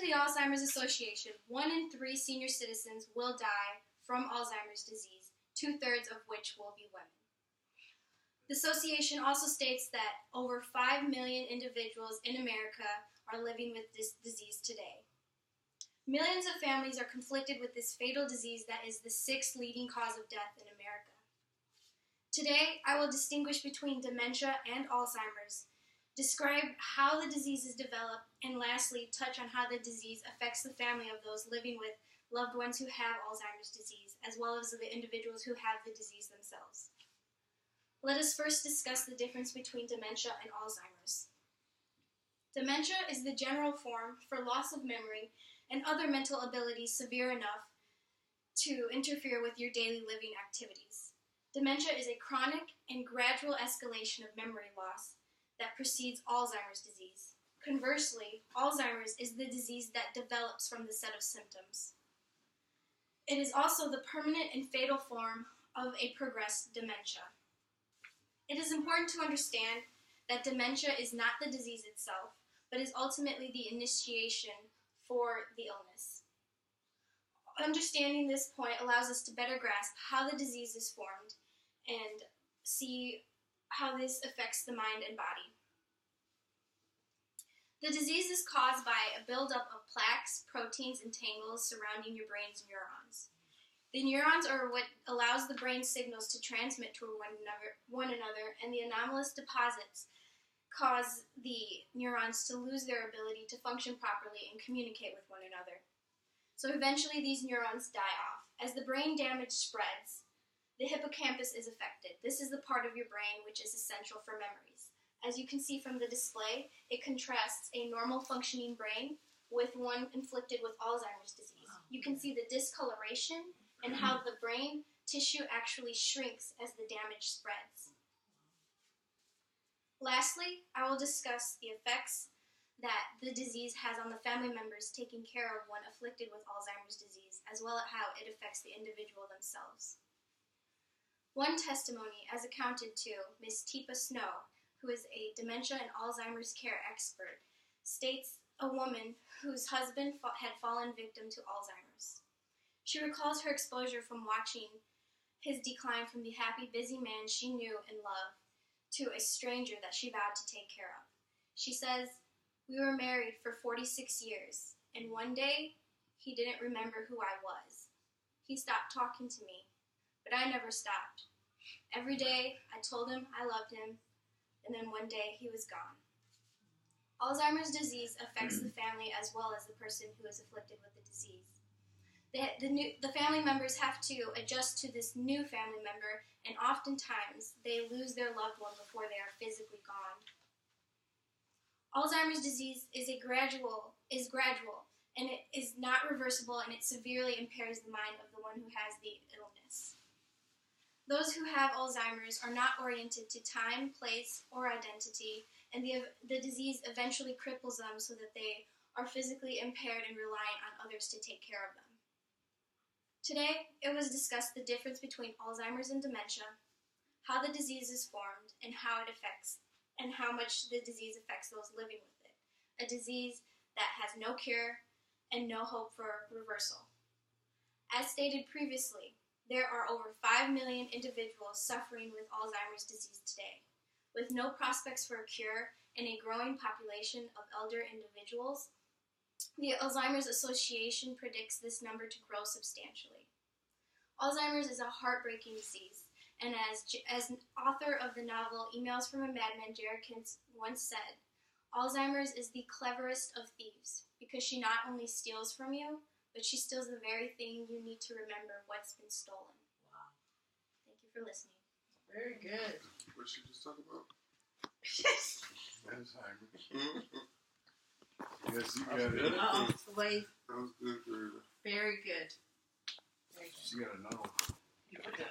to the Alzheimer's Association, 1 in 3 senior citizens will die from Alzheimer's disease, 2/3 of which will be women. The association also states that over 5 million individuals in America are living with this disease today. Millions of families are conflicted with this fatal disease that is the 6th leading cause of death in America. Today, I will distinguish between dementia and Alzheimer's, describe how the disease is developed, and lastly, touch on how the disease affects the family of those living with loved ones who have Alzheimer's disease, as well as the individuals who have the disease themselves. Let us first discuss the difference between dementia and Alzheimer's. Dementia is the general form for loss of memory and other mental abilities severe enough to interfere with your daily living activities. Dementia is a chronic and gradual escalation of memory loss that precedes Alzheimer's disease. Conversely, Alzheimer's is the disease that develops from the set of symptoms. It is also the permanent and fatal form of a progressed dementia. It is important to understand that dementia is not the disease itself, but is ultimately the initiation for the illness. Understanding this point allows us to better grasp how the disease is formed and see how this affects the mind and body. The disease is caused by a buildup of plaques, proteins, and tangles surrounding your brain's neurons. The neurons are what allows the brain signals to transmit to one another, and the anomalous deposits cause the neurons to lose their ability to function properly and communicate with one another. So eventually these neurons die off. As the brain damage spreads, the hippocampus is affected. This is the part of your brain which is essential for memories. As you can see from the display, it contrasts a normal functioning brain with one inflicted with Alzheimer's disease. You can see the discoloration and how the brain tissue actually shrinks as the damage spreads. Lastly, I will discuss the effects that the disease has on the family members taking care of one afflicted with Alzheimer's disease, as well as how it affects the individual themselves. One testimony, as accounted to, Ms. Teepa Snow, who is a dementia and Alzheimer's care expert, states a woman whose husband had fallen victim to Alzheimer's. She recalls her exposure from watching his decline from the happy, busy man she knew and loved to a stranger that she vowed to take care of. She says, "We were married for 46 years, and one day he didn't remember who I was. He stopped talking to me, but I never stopped. Every day I told him I loved him, and then one day he was gone." Alzheimer's disease affects the family as well as the person who is afflicted with the disease. The family members have to adjust to this new family member, and oftentimes they lose their loved one before they are physically gone. Alzheimer's disease is gradual, and it is not reversible, and it severely impairs the mind of the one who has the illness. Those who have Alzheimer's are not oriented to time, place, or identity, and the disease eventually cripples them so that they are physically impaired and reliant on others to take care of them. Today, it was discussed the difference between Alzheimer's and dementia, how the disease is formed, and how much the disease affects those living with it. A disease that has no cure and no hope for reversal. As stated previously, there are over 5 million individuals suffering with Alzheimer's disease today. With no prospects for a cure and a growing population of elder individuals, the Alzheimer's Association predicts this number to grow substantially. Alzheimer's is a heartbreaking disease, and as an author of the novel Emails from a Madman, Jerkins once said, "Alzheimer's is the cleverest of thieves, because she not only steals from you, but she steals the very thing you need to remember what's been stolen." Wow. Thank you for listening. Very good. What did you just talk about? Alzheimer's. Yes, you got it. Wait. That was good, Kyrina. Very good. You got to know. You put that